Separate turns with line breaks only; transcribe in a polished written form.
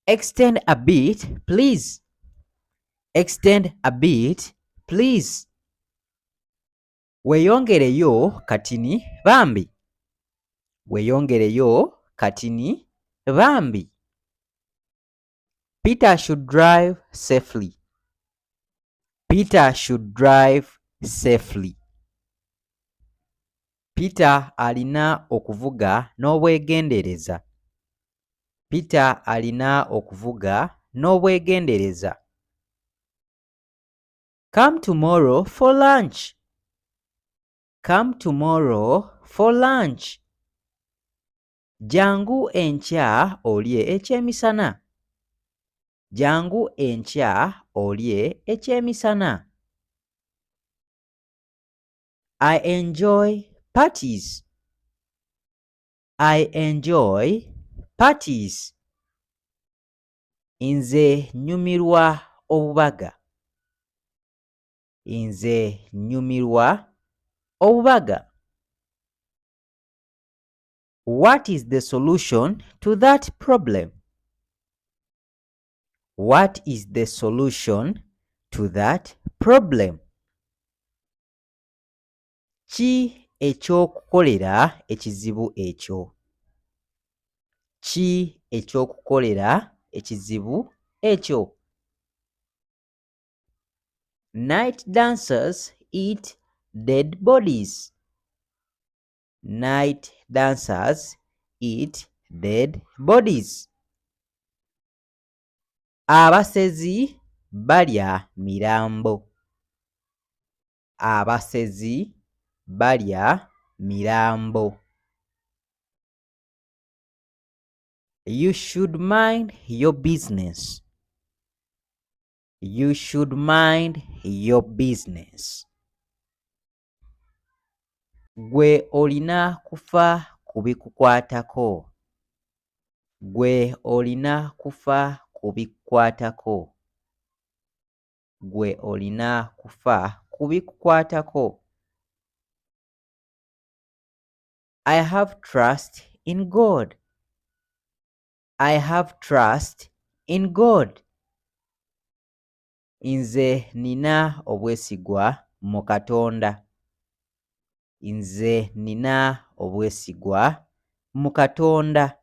Extend a bit, please. Extend a bit, please. Weeyongereyo katini bambi. Weeyongereyo katini bambi. Peter should drive safely. Peter should drive safely. Peter alina okuvuga n'obwegendereza. Peter alina okuvuga n'obwegendereza. Come tomorrow for lunch. Come tomorrow for lunch. Jangu enkya olye ekyemisana. Jangu enkya olye ekyemisana. I enjoy parties. I enjoy parties. Nze nnyumirwa obubaga. Nze nnyumirwa obubaga. What is the solution to that problem? What is the solution to that problem? Ki ekyokukolera ekizibu ekyo? Ki ekyokukolera ekizibu ekyo? Night dancers eat dead bodies. Night dancers eat dead bodies. Abasezi balya mirambo. Abasezi balya mirambo. You should mind your business. You should mind your business. Gwe olina kufa kubikukwatako. Gwe olina kufa kubikukwatako. Gwe olina kufa kubikukwatako. I have trust in God. I have trust in God. Nze nina obwesigwa mu Katonda. Nze nina obwesigwa mu Katonda.